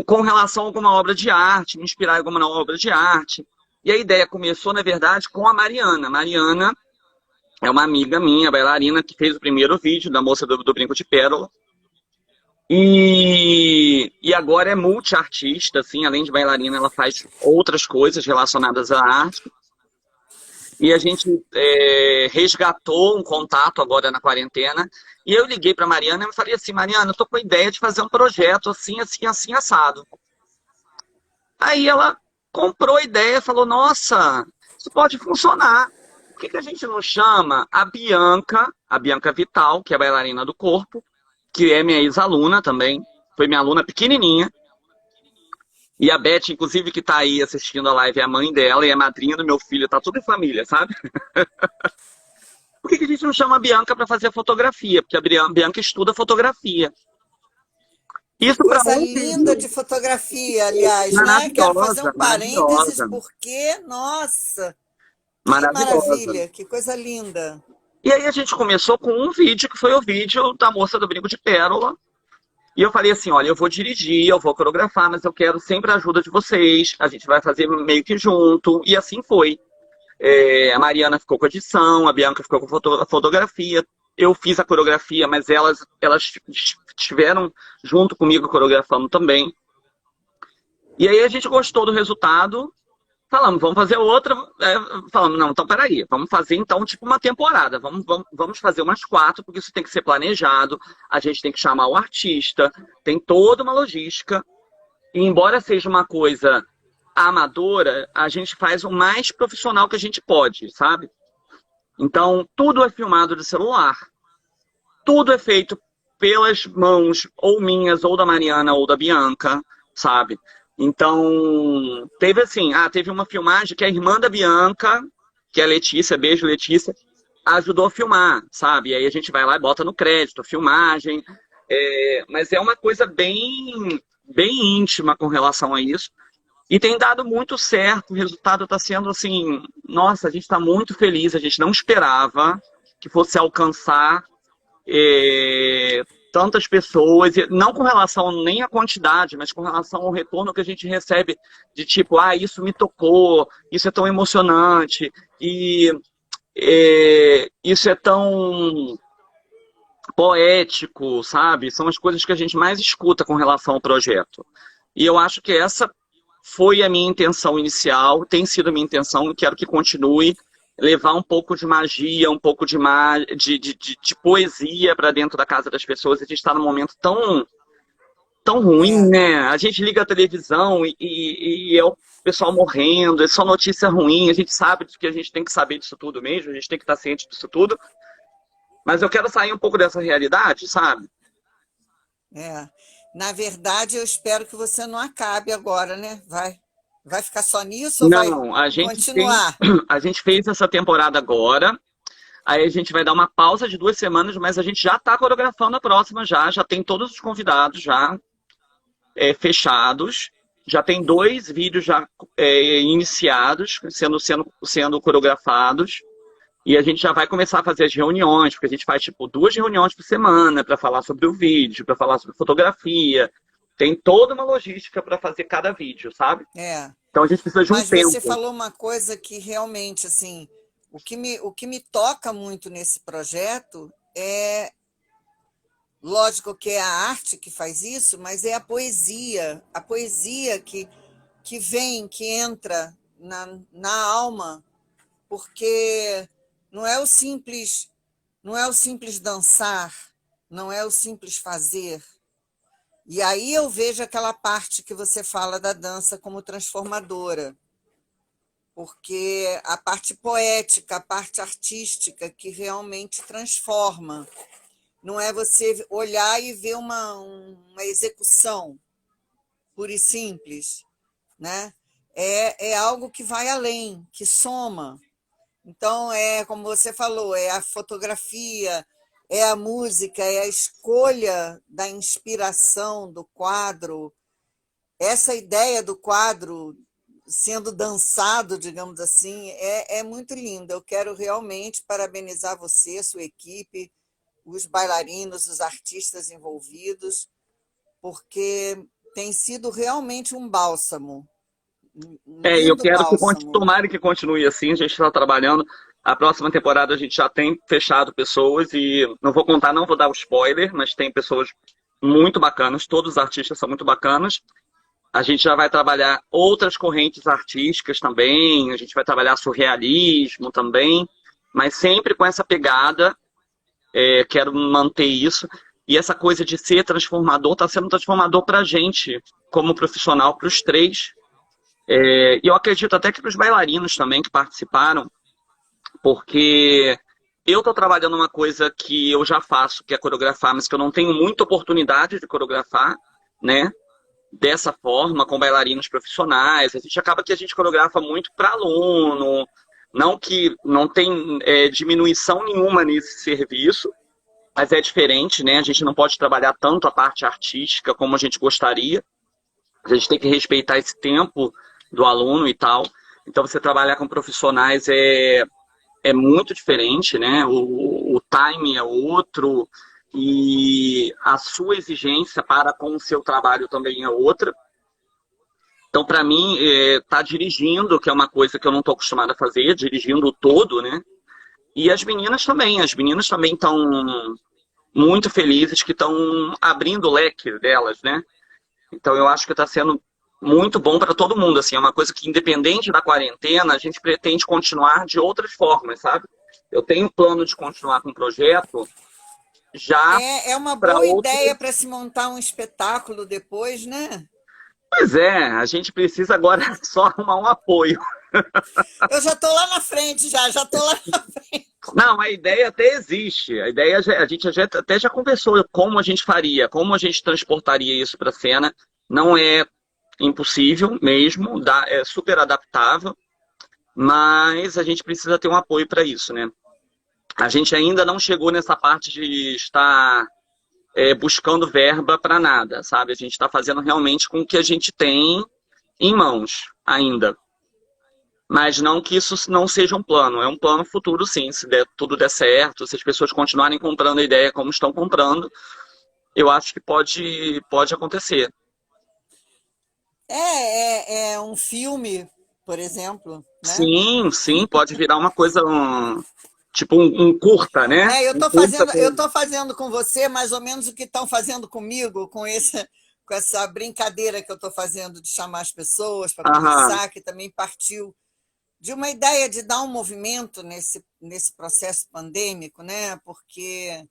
Com relação a alguma obra de arte, me inspirar em alguma obra de arte. E a ideia começou, na verdade, com a Mariana. Mariana é uma amiga minha, bailarina, que fez o primeiro vídeo da moça do Brinco de Pérola. E agora é multiartista, assim, além de bailarina, ela faz outras coisas relacionadas à arte. E a gente resgatou um contato agora na quarentena. E eu liguei para Mariana e falei assim, Mariana, eu tô com a ideia de fazer um projeto assim, assim, assim, assado. Aí ela comprou a ideia e falou, nossa, isso pode funcionar. Por que a gente não chama a Bianca Vital, que é a bailarina do corpo, que é minha ex-aluna também, foi minha aluna pequenininha. E a Beth, inclusive, que tá aí assistindo a live, é a mãe dela e é a madrinha do meu filho, tá tudo em família, sabe? Por que a gente não chama a Bianca para fazer a fotografia? Porque a Bianca estuda fotografia. Isso para Coisa um linda vídeo. de fotografia, aliás, né? Quero fazer Maravilhosa, um parênteses, maravilhosa, porque, nossa, que maravilhosa. maravilha, que coisa linda. E aí a gente começou com um vídeo, que foi o vídeo da moça do Brinco de Pérola. E eu falei assim, olha, eu vou dirigir, eu vou coreografar, mas eu quero sempre a ajuda de vocês. A gente vai fazer meio que junto. E assim foi. A Mariana ficou com a edição, a Bianca ficou com a fotografia. Eu fiz a coreografia, mas elas estiveram junto comigo coreografando também. E aí a gente gostou do resultado. Falamos, vamos fazer outra. Falamos, não, então peraí, vamos fazer então tipo uma temporada. Vamos fazer umas 4, porque isso tem que ser planejado. A gente tem que chamar o artista, tem toda uma logística. E embora seja uma coisa amadora, a gente faz o mais profissional que a gente pode, sabe? Então, tudo é filmado de celular. Tudo é feito pelas mãos, ou minhas, ou da Mariana, ou da Bianca, sabe? Então, teve assim, teve uma filmagem que a irmã da Bianca, que é a Letícia, beijo Letícia, ajudou a filmar, sabe? E aí a gente vai lá e bota no crédito, a filmagem. Mas é uma coisa bem íntima com relação a isso. E tem dado muito certo, o resultado está sendo assim, nossa, a gente está muito feliz, a gente não esperava que fosse alcançar tantas pessoas, não com relação nem à quantidade, mas com relação ao retorno que a gente recebe de tipo, isso me tocou, isso é tão emocionante, e isso é tão poético, sabe? São as coisas que a gente mais escuta com relação ao projeto. E eu acho que essa foi a minha intenção inicial, tem sido a minha intenção, e quero que continue, levar um pouco de magia, um pouco de poesia para dentro da casa das pessoas. A gente está num momento tão ruim, né? A gente liga a televisão e é o pessoal morrendo, é só notícia ruim, a gente sabe que a gente tem que saber disso tudo mesmo, a gente tem que estar ciente disso tudo. Mas eu quero sair um pouco dessa realidade, sabe? Na verdade, eu espero que você não acabe agora, né? Vai ficar só nisso ou Não, vai continuar? a gente fez essa temporada agora, aí a gente vai dar uma pausa de 2 semanas, mas a gente já está coreografando a próxima já tem todos os convidados já fechados, já tem 2 vídeos já iniciados, sendo coreografados, E a gente já vai começar a fazer as reuniões, porque a gente faz tipo 2 reuniões por semana para falar sobre o vídeo, para falar sobre fotografia. Tem toda uma logística para fazer cada vídeo, sabe? É. Então a gente precisa de um Mas você tempo. falou uma coisa que realmente, assim, o que me toca muito nesse projeto é, lógico que é a arte que faz isso, mas é a poesia que vem, que entra na alma, porque não é o simples, não é o simples dançar, não é o simples fazer. E aí eu vejo aquela parte que você fala da dança como transformadora, porque a parte poética, a parte artística que realmente transforma. Não é você olhar e ver uma execução pura e simples, né? É algo que vai além, que soma. Então, é como você falou, é a fotografia, é a música, é a escolha da inspiração do quadro, essa ideia do quadro sendo dançado, digamos assim, é muito linda. Eu quero realmente parabenizar você, sua equipe, os bailarinos, os artistas envolvidos, porque tem sido realmente um bálsamo, um Eu lindo quero que bálsamo. tomara que continue assim, a gente está trabalhando. A próxima temporada a gente já tem fechado pessoas e não vou contar, não vou dar o spoiler, mas tem pessoas muito bacanas, todos os artistas são muito bacanas. A gente já vai trabalhar outras correntes artísticas também, a gente vai trabalhar surrealismo também, mas sempre com essa pegada, quero manter isso. E essa coisa de ser transformador está sendo transformador para a gente, como profissional, para os três. E eu acredito até que para os bailarinos também que participaram, porque eu estou trabalhando uma coisa que eu já faço, que é coreografar, mas que eu não tenho muita oportunidade de coreografar, né? Dessa forma, com bailarinos profissionais. A gente acaba que a gente coreografa muito para aluno, não que não tem diminuição nenhuma nesse serviço, mas é diferente, né? A gente não pode trabalhar tanto a parte artística como a gente gostaria. A gente tem que respeitar esse tempo do aluno e tal. Então, você trabalhar com profissionais é muito diferente, né? O time é outro e a sua exigência para com o seu trabalho também é outra. Então, para mim, tá dirigindo, que é uma coisa que eu não estou acostumado a fazer, dirigindo o todo, né? E as meninas também estão muito felizes que estão abrindo o leque delas, né? Então, eu acho que está sendo muito bom para todo mundo, assim, é uma coisa que, independente da quarentena, a gente pretende continuar de outras formas, sabe? Eu tenho um plano de continuar com o projeto já É uma para boa outro. ideia para se montar um espetáculo depois, né? Pois é, a gente precisa agora só arrumar um apoio. Eu já estou lá na frente, já estou lá na frente. Não, a ideia até existe. A ideia a gente até já conversou como a gente faria, como a gente transportaria isso para a cena. Não é impossível mesmo, é super adaptável, mas a gente precisa ter um apoio para isso, né? A gente ainda não chegou nessa parte de estar buscando verba para nada, sabe? A gente está fazendo realmente com o que a gente tem em mãos ainda. Mas não que isso não seja um plano, é um plano futuro sim, se tudo der certo, se as pessoas continuarem comprando a ideia como estão comprando, eu acho que pode acontecer. É um filme, por exemplo, né? Sim, sim, pode virar uma coisa, tipo um curta, né? Um curta Eu com... tô fazendo com você mais ou menos o que estão fazendo comigo, com essa brincadeira que eu estou fazendo de chamar as pessoas para Aham. conversar, que também partiu de uma ideia de dar um movimento nesse processo pandêmico, né? Porque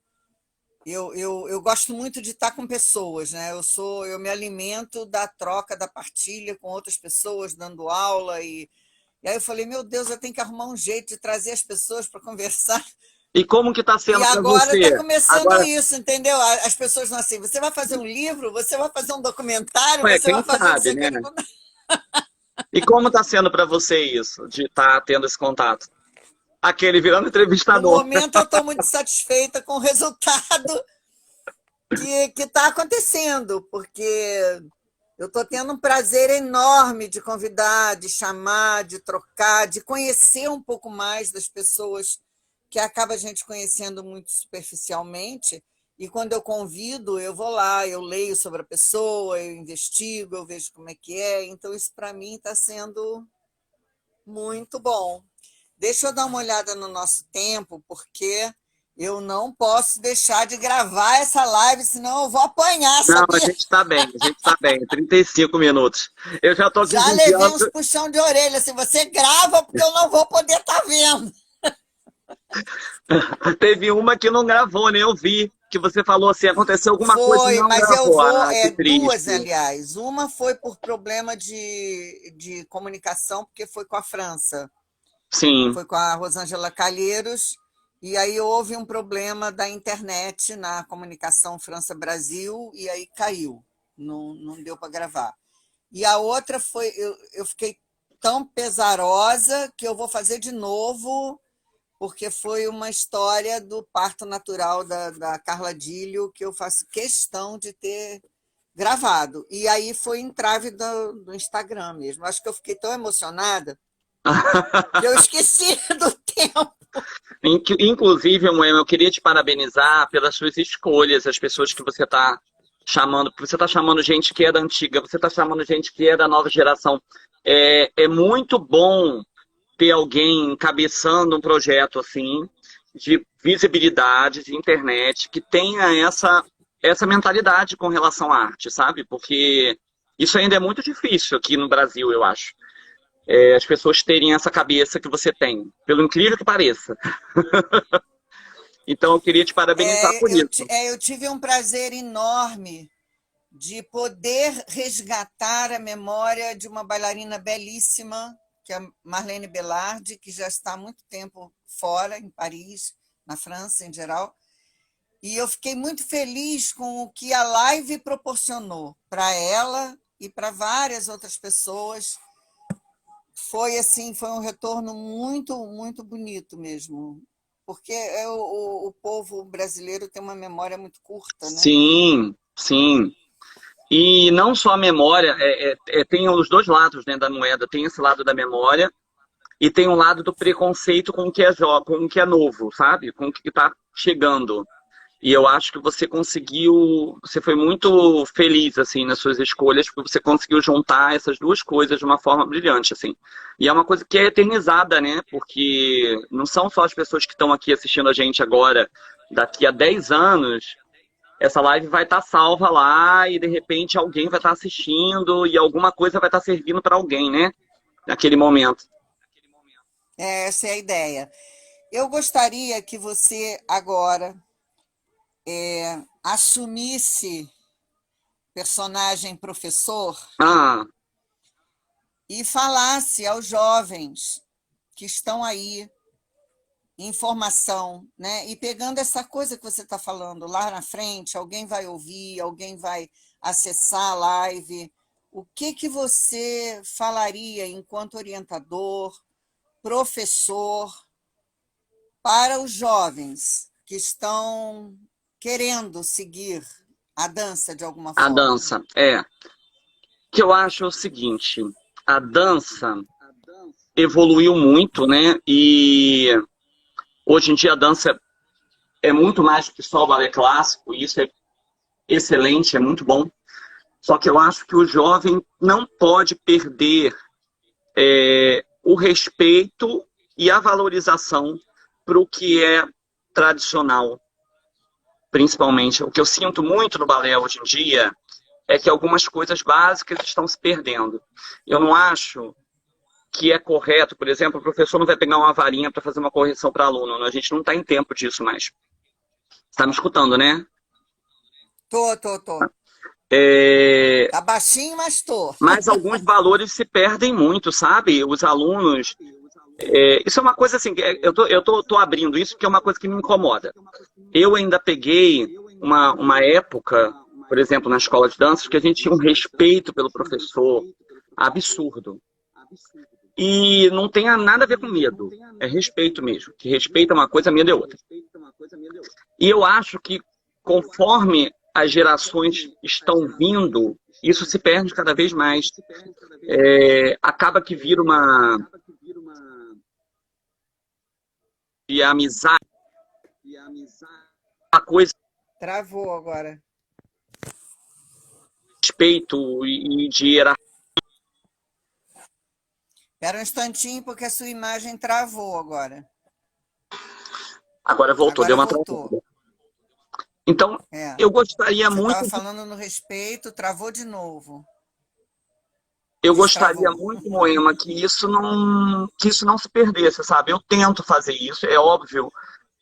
eu gosto muito de estar com pessoas, né? Eu me alimento da troca, da partilha com outras pessoas, dando aula e aí eu falei, meu Deus, eu tenho que arrumar um jeito de trazer as pessoas para conversar. E como que está E sendo para agora está você? começando Agora, isso, entendeu? As pessoas estão assim, você vai fazer um livro, você vai fazer um documentário, ué, você quem vai fazer não sabe, sei o que. né? E como está sendo para você isso, de estar tendo esse contato? Aquele virando No entrevistador. momento eu estou muito satisfeita com o resultado que está acontecendo, porque eu estou tendo um prazer enorme de convidar, de chamar, de trocar, de conhecer um pouco mais das pessoas porque acaba a gente conhecendo muito superficialmente, e quando eu convido, eu vou lá, eu leio sobre a pessoa, eu investigo, eu vejo como é que é, então isso para mim está sendo muito bom. Deixa eu dar uma olhada no nosso tempo, porque eu não posso deixar de gravar essa live, senão eu vou apanhar, Não, a sabia? gente está bem, a gente está bem. 35 minutos. Eu já estou aqui Já levei uns vigiando. puxão de orelha, assim, você grava porque eu não vou poder estar vendo. Teve uma que não gravou, né? Eu vi que você falou assim, aconteceu alguma coisa e Foi, não mas eu gravou. vou, Ah, que duas, triste. aliás. Uma foi por problema de comunicação, porque foi com a França, Sim. foi com a Rosângela Calheiros, e aí houve um problema da internet na comunicação França-Brasil, e aí caiu, não deu para gravar. E a outra foi, eu fiquei tão pesarosa que eu vou fazer de novo, porque foi uma história do parto natural da Carla Dílio, que eu faço questão de ter gravado. E aí foi entrave do Instagram mesmo. Acho que eu fiquei tão emocionada que eu esqueci do tempo. Inclusive, Moema, eu queria te parabenizar pelas suas escolhas, as pessoas que você está chamando gente que é da antiga, você está chamando gente que é da nova geração. É muito bom ter alguém encabeçando um projeto assim, de visibilidade, de internet, que tenha essa mentalidade com relação à arte, sabe? Porque isso ainda é muito difícil aqui no Brasil, eu acho. As pessoas terem essa cabeça que você tem, pelo incrível que pareça. Então, eu queria te parabenizar por isso. Eu tive um prazer enorme de poder resgatar a memória de uma bailarina belíssima, que é a Marlene Belardi, que já está há muito tempo fora, em Paris, na França em geral. E eu fiquei muito feliz com o que a live proporcionou para ela e para várias outras pessoas. Foi assim, foi um retorno muito, muito bonito mesmo, porque o povo brasileiro tem uma memória muito curta, né? Sim, sim. E não só a memória, tem os dois lados, né, da moeda. Tem esse lado da memória e tem um lado do preconceito com o que é com o que é novo, sabe? Com o que está chegando. E eu acho que você conseguiu, você foi muito feliz assim nas suas escolhas, porque você conseguiu juntar essas duas coisas de uma forma brilhante, assim. E é uma coisa que é eternizada, né? Porque não são só as pessoas que estão aqui assistindo a gente agora, daqui a 10 anos, essa live vai estar salva lá e de repente alguém vai estar assistindo e alguma coisa vai estar servindo para alguém, né? Naquele momento. Essa é a ideia. Eu gostaria que você agora assumisse personagem professor Ah, e falasse aos jovens que estão aí em formação, né? E pegando essa coisa que você está falando lá na frente, alguém vai ouvir, alguém vai acessar a live. O que você falaria enquanto orientador, professor, para os jovens que estão querendo seguir a dança de alguma a forma? dança. Que eu acho o seguinte, a dança evoluiu muito, né? E hoje em dia a dança é muito mais do que só o balé clássico, e isso é excelente, é muito bom. Só que eu acho que o jovem não pode perder o respeito e a valorização para o que é tradicional, principalmente. O que eu sinto muito no balé hoje em dia é que algumas coisas básicas estão se perdendo. Eu não acho que é correto, por exemplo, o professor não vai pegar uma varinha para fazer uma correção para aluno. A gente não está em tempo disso mais. Está me escutando, né? Tô. É, Tá baixinho, mas tô. mas alguns valores se perdem muito, sabe? Os alunos. Isso é uma coisa assim, tô abrindo isso porque é uma coisa que me incomoda. Eu ainda peguei uma época, por exemplo, na escola de danças, que a gente tinha um respeito pelo professor absurdo. E não tem nada a ver com medo, é respeito mesmo. Que respeito é uma coisa, medo é outra. E eu acho que conforme as gerações estão vindo, isso se perde cada vez mais. Acaba que vira de amizade, a coisa Travou agora. de respeito e de hierarquia. Espera um instantinho, porque a sua imagem travou agora. Agora voltou, deu Agora uma voltou. travada. Então, É. eu gostaria Você estava muito falando no respeito, travou de novo. Eu gostaria Destravou. muito, Moema, que isso não se perdesse, sabe? Eu tento fazer isso, é óbvio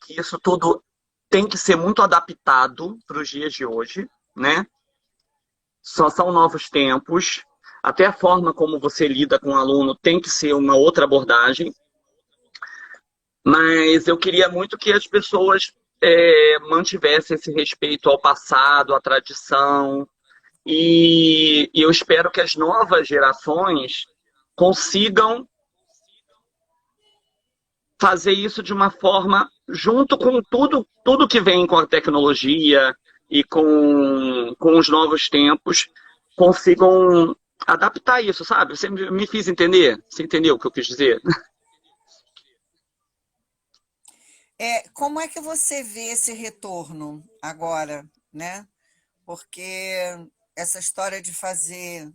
que isso tudo tem que ser muito adaptado para os dias de hoje, né? Só são novos tempos, até a forma como você lida com o aluno tem que ser uma outra abordagem, mas eu queria muito que as pessoas mantivessem esse respeito ao passado, à tradição, e eu espero que as novas gerações consigam fazer isso de uma forma junto com tudo que vem com a tecnologia e com os novos tempos, consigam adaptar isso, sabe? Você me fiz entender? Você entendeu o que eu quis dizer? Como é que você vê esse retorno agora, né? Porque essa história de fazer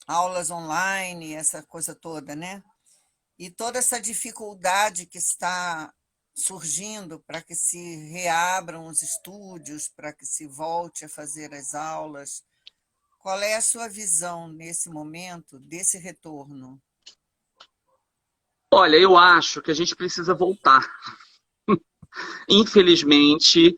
aulas online, essa coisa toda, né? E toda essa dificuldade que está surgindo para que se reabram os estúdios, para que se volte a fazer as aulas. Qual é a sua visão nesse momento desse retorno? Olha, eu acho que a gente precisa voltar. Infelizmente,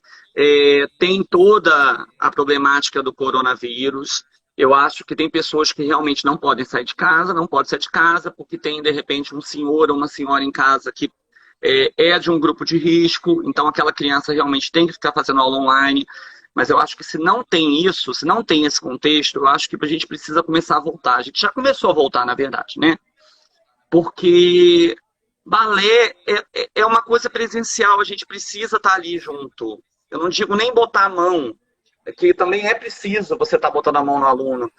tem toda a problemática do coronavírus. Eu acho que tem pessoas que realmente não podem sair de casa, não podem sair de casa porque tem, de repente, um senhor ou uma senhora em casa que é de um grupo de risco, então aquela criança realmente tem que ficar fazendo aula online. Mas eu acho que se não tem isso, se não tem esse contexto, eu acho que a gente precisa começar a voltar. A gente já começou a voltar, na verdade, né? Porque balé é uma coisa presencial, a gente precisa estar ali junto. Eu não digo nem botar a mão, que também é preciso você estar botando a mão no aluno,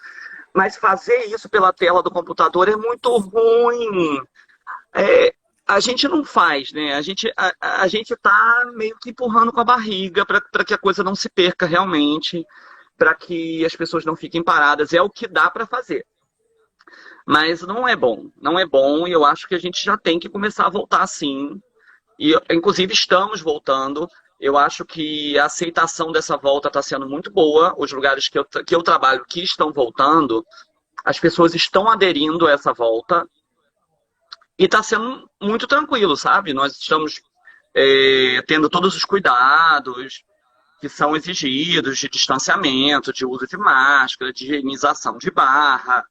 mas fazer isso pela tela do computador é muito ruim. É, a gente não faz, né? A gente está meio que empurrando com a barriga para que a coisa não se perca realmente, para que as pessoas não fiquem paradas. É o que dá para fazer. Mas não é bom, não é bom e eu acho que a gente já tem que começar a voltar sim. E, inclusive, estamos voltando. Eu acho que a aceitação dessa volta está sendo muito boa. Os lugares que eu trabalho que estão voltando, as pessoas estão aderindo a essa volta e está sendo muito tranquilo, sabe? Nós estamos tendo todos os cuidados que são exigidos de distanciamento, de uso de máscara, de higienização de barra.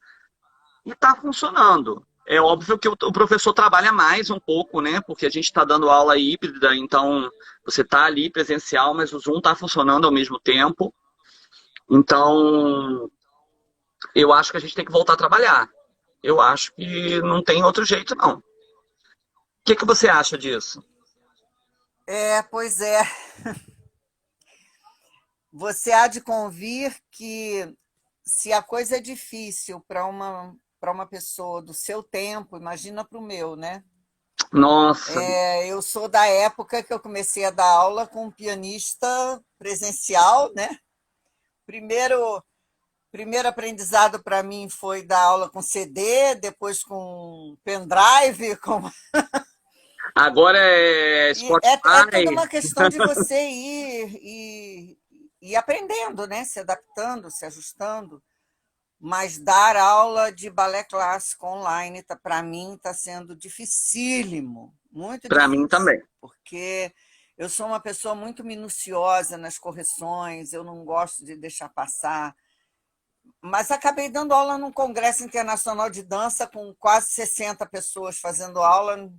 E está funcionando. É óbvio que o professor trabalha mais um pouco, né? Porque a gente está dando aula híbrida, então você está ali presencial, mas o Zoom está funcionando ao mesmo tempo. Então, eu acho que a gente tem que voltar a trabalhar. Eu acho que não tem outro jeito, não. O que você acha disso? Pois é. Você há de convir que se a coisa é difícil para uma pessoa do seu tempo, imagina para o meu, né? Nossa, Eu sou da época que eu comecei a dar aula com um pianista presencial, né? Primeiro, primeiro aprendizado para mim foi dar aula com CD, depois com pendrive, agora é é tudo Spotify. uma questão de você ir aprendendo, né? Se adaptando, se ajustando. Mas dar aula de balé clássico online, para mim, está sendo dificílimo, muito Para mim difícil, também. porque eu sou uma pessoa muito minuciosa nas correções, eu não gosto de deixar passar. Mas acabei dando aula num congresso internacional de dança com quase 60 pessoas fazendo aula,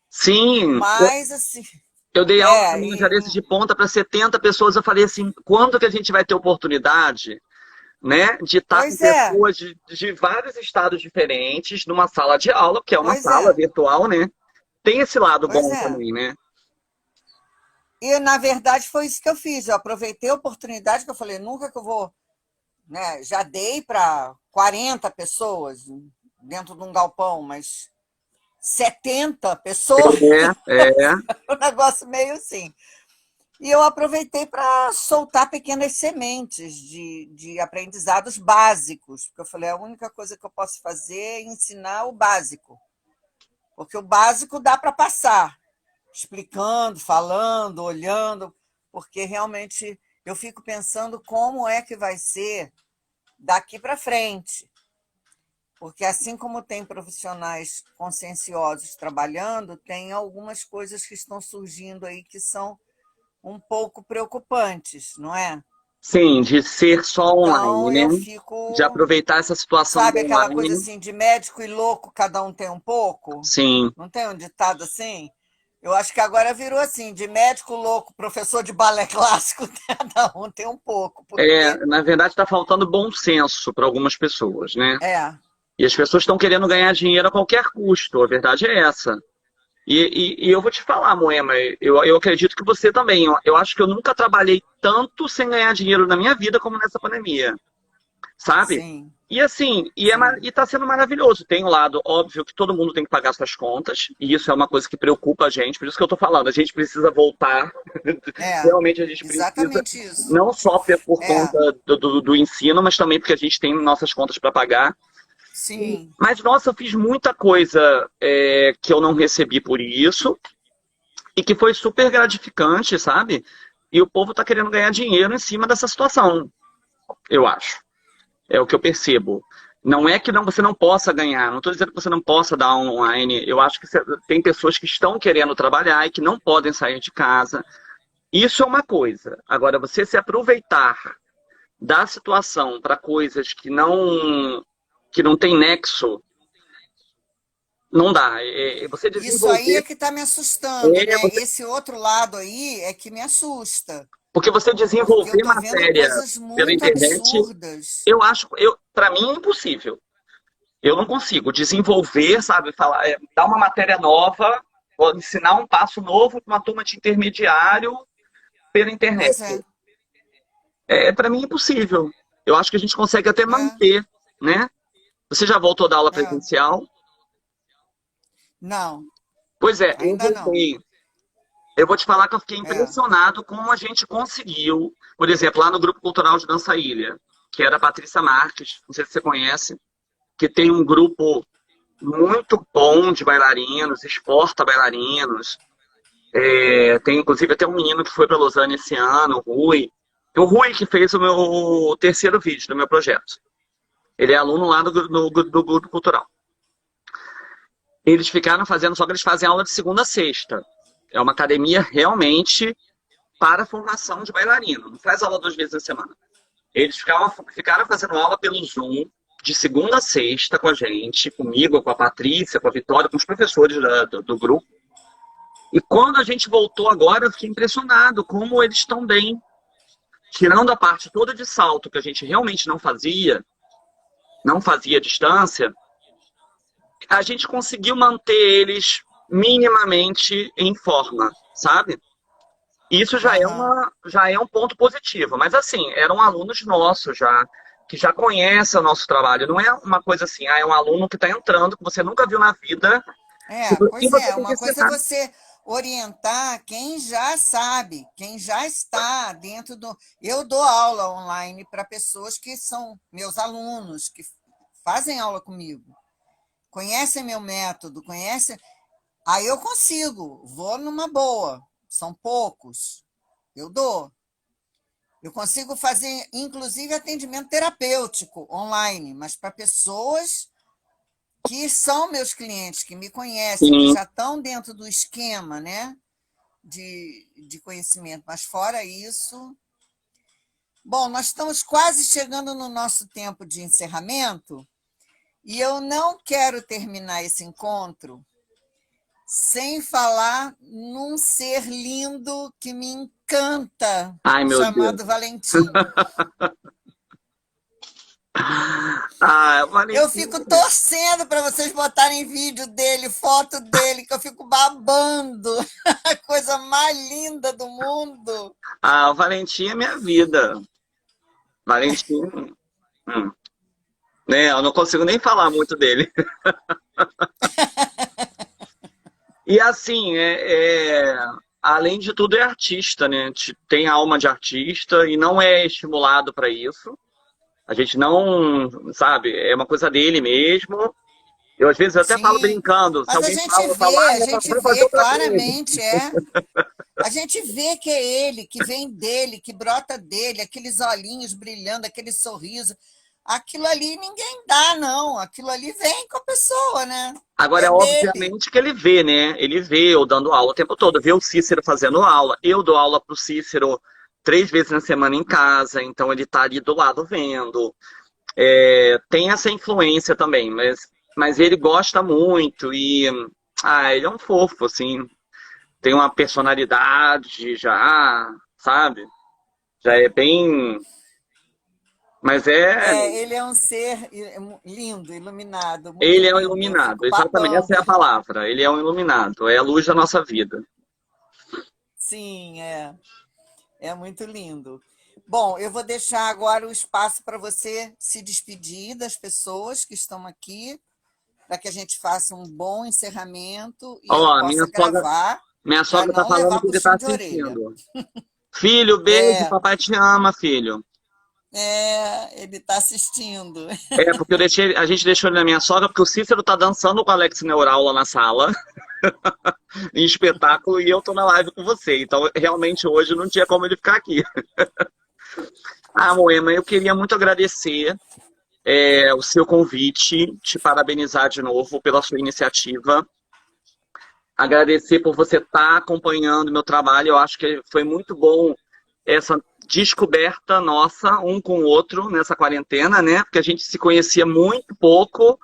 Sim, mas assim, eu dei aula é, também no e, Cabeça de Ponta para 70 pessoas. Eu falei assim, quando que a gente vai ter oportunidade, né, de estar com pois é, pessoas de vários estados diferentes numa sala de aula, que é uma pois sala é, virtual, né? Tem esse lado pois bom é. também, né? E, na verdade, foi isso que eu fiz. Eu aproveitei a oportunidade que eu falei, nunca que eu vou, né? Já dei para 40 pessoas dentro de um galpão, mas 70 pessoas, É. um negócio meio assim. E eu aproveitei para soltar pequenas sementes de aprendizados básicos, porque eu falei, a única coisa que eu posso fazer é ensinar o básico, porque o básico dá para passar, explicando, falando, olhando, porque realmente eu fico pensando como é que vai ser daqui para frente. Porque assim como tem profissionais conscienciosos trabalhando, tem algumas coisas que estão surgindo aí que são um pouco preocupantes, não é? Sim, de ser só online, Então eu né? De fico, aproveitar essa situação do sabe aquela coisa online. assim, de médico e louco, cada um tem um pouco? Sim. Não tem um ditado assim? Eu acho que agora virou assim, de médico louco, professor de balé clássico, cada um tem um pouco, porque Na verdade, está faltando bom senso para algumas pessoas, né? é, E as pessoas estão querendo ganhar dinheiro a qualquer custo, a verdade é essa. E eu vou te falar, Moema, eu acredito que você também. Eu acho que eu nunca trabalhei tanto sem ganhar dinheiro na minha vida como nessa pandemia, sabe? sim, E assim, sim, e tá sendo maravilhoso. Tem um lado, óbvio, que todo mundo tem que pagar suas contas, e isso é uma coisa que preocupa a gente, por isso que eu tô falando, a gente precisa voltar. é, Realmente a gente precisa, exatamente isso. não só por É, conta do ensino, mas também porque a gente tem nossas contas para pagar. sim, Mas, nossa, eu fiz muita coisa que eu não recebi por isso, e que foi super gratificante, sabe? E o povo tá querendo ganhar dinheiro em cima dessa situação, eu acho. É o que eu percebo. Não é que você não possa ganhar, não estou dizendo que você não possa dar online. Eu acho que tem pessoas que estão querendo trabalhar e que não podem sair de casa. Isso é uma coisa. Agora, você se aproveitar da situação para coisas que não tem nexo, não dá. Você isso aí é desenvolver, que está me assustando, né? você, Esse outro lado aí é que me assusta, porque você porque eu desenvolver estou vendo matéria coisas pela muito internet, absurdas. para mim é impossível. Eu não consigo desenvolver, sabe, falar, dar uma matéria nova, ou ensinar um passo novo para uma turma de intermediário pela internet. Pois é, Para mim é impossível. Eu acho que a gente consegue até é, manter, né? Você já voltou da aula é. presencial? Não, Pois é, eu ainda não. voltei. Eu vou te falar que eu fiquei É, impressionado como a gente conseguiu, por exemplo, lá no Grupo Cultural de Dança Ilha, que era a Patrícia Marques, não sei se você conhece, que tem um grupo muito bom de bailarinos, exporta bailarinos. Tem inclusive até um menino que foi para Lausanne esse ano, o Rui. O Rui que fez o meu terceiro vídeo do meu projeto. Ele é aluno lá do Grupo Cultural. Eles ficaram fazendo, só que eles fazem aula de segunda a sexta. É uma academia realmente para a formação de bailarino. Não faz aula 2 vezes na semana. Eles ficaram fazendo aula pelo Zoom, de segunda a sexta com a gente, comigo, com a Patrícia, com a Vitória, com os professores do grupo. E quando a gente voltou agora, eu fiquei impressionado como eles estão bem. Tirando a parte toda de salto, que a gente realmente não fazia distância, a gente conseguiu manter eles minimamente em forma, sabe? Isso aham. já é um ponto positivo. Mas assim, eram alunos nossos já, que já conhecem o nosso trabalho. Não é uma coisa assim, é um aluno que está entrando, que você nunca viu na vida, É, e pois você é, tem que uma coisa é ensinar. você orientar quem já sabe, quem já está dentro do. Eu dou aula online para pessoas que são meus alunos, que fazem aula comigo, conhecem meu método, conhecem. Aí eu consigo, vou numa boa, são poucos, eu dou. Eu consigo fazer, inclusive, atendimento terapêutico online, mas para pessoas que são meus clientes, que me conhecem, que Sim. já estão dentro do esquema, né, de conhecimento. Mas fora isso. Bom, nós estamos quase chegando no nosso tempo de encerramento e eu não quero terminar esse encontro sem falar num ser lindo que me encanta, Ai, meu Deus. chamado Valentim. Ah, Eu Valentim. fico torcendo para vocês botarem vídeo dele, foto dele, que eu fico babando. A coisa mais linda do mundo. Ah, o Valentim é minha vida. Valentim. hum, né? Eu não consigo nem falar muito dele. E assim, além de tudo, é artista, né? Tem alma de artista e não é estimulado para isso. A gente não, sabe, é uma coisa dele mesmo. Eu às vezes até falo Sim, brincando, se mas alguém fala, eu falo, ah, a é pra gente você fazer vê outra vez. claramente, é. A gente vê que é ele, que vem dele, que brota dele, aqueles olhinhos brilhando, aquele sorriso. Aquilo ali ninguém dá, não. Aquilo ali vem com a pessoa, né? Agora, é É dele. obviamente que ele vê, né? Ele vê eu dando aula o tempo todo, vê o Cícero fazendo aula. Eu dou aula pro Cícero 3 vezes na semana em casa, então ele tá ali do lado vendo. Tem essa influência também, mas ele gosta muito e ele é um fofo, assim, tem uma personalidade já, sabe? Já é bem. Mas É, ele é um ser lindo, iluminado, muito ele é um lindo. Eu iluminado, fico exatamente, essa é a babando. palavra. Ele é um iluminado, é a luz da nossa vida. Sim, é. É muito lindo. Bom, eu vou deixar agora o espaço para você se despedir das pessoas que estão aqui, para que a gente faça um bom encerramento e eu Ó, possa gravar minha para sogra tá não falando levar que ele puxão tá de orelha. assistindo. Filho, beijo, É, papai te ama, filho. ele está assistindo. Porque a gente deixou ele na minha sogra, porque o Cícero tá dançando com o Alex Neural lá na sala, em espetáculo, e eu tô na live com você. Então, realmente, hoje não tinha como ele ficar aqui. Ah, Moema, eu queria muito agradecer o seu convite, te parabenizar de novo pela sua iniciativa, agradecer por você estar acompanhando meu trabalho. Eu acho que foi muito bom essa descoberta nossa, um com o outro, nessa quarentena, né? Porque a gente se conhecia muito pouco.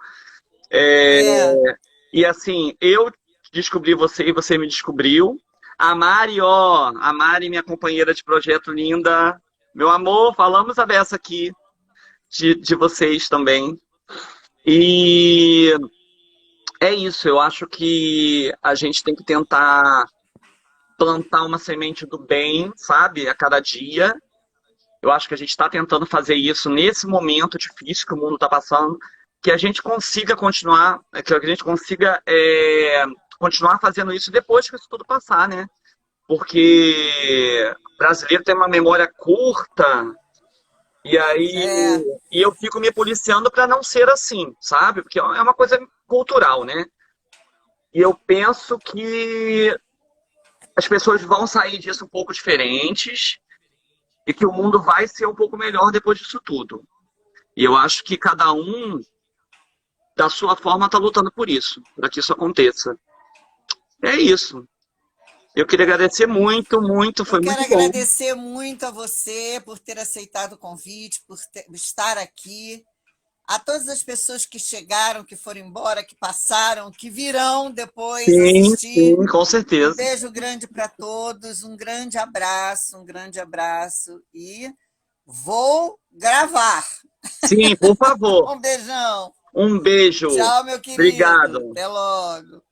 É, É, E assim, eu descobri você e você me descobriu. A Mari, ó, a Mari, minha companheira de projeto linda. Meu amor, falamos a beça aqui de vocês também. E é isso, eu acho que a gente tem que tentar plantar uma semente do bem, sabe, a cada dia. Eu acho que a gente está tentando fazer isso nesse momento difícil que o mundo está passando, que a gente consiga continuar, que a gente consiga continuar fazendo isso depois que isso tudo passar, né? Porque o brasileiro tem uma memória curta e aí é, eu fico me policiando para não ser assim, sabe? Porque é uma coisa cultural, né? E eu penso que as pessoas vão sair disso um pouco diferentes e que o mundo vai ser um pouco melhor depois disso tudo. E eu acho que cada um, da sua forma, está lutando por isso, para que isso aconteça. É isso. Eu queria agradecer muito, muito, eu foi quero muito bom. agradecer muito a você por ter aceitado o convite, estar aqui. A todas as pessoas que chegaram, que foram embora, que passaram, que virão depois Sim, assistir. sim, com Um certeza. beijo grande para todos, um grande abraço e vou gravar. Sim, por favor. Um beijão. Um beijo. Tchau, meu querido. Obrigado. Até logo.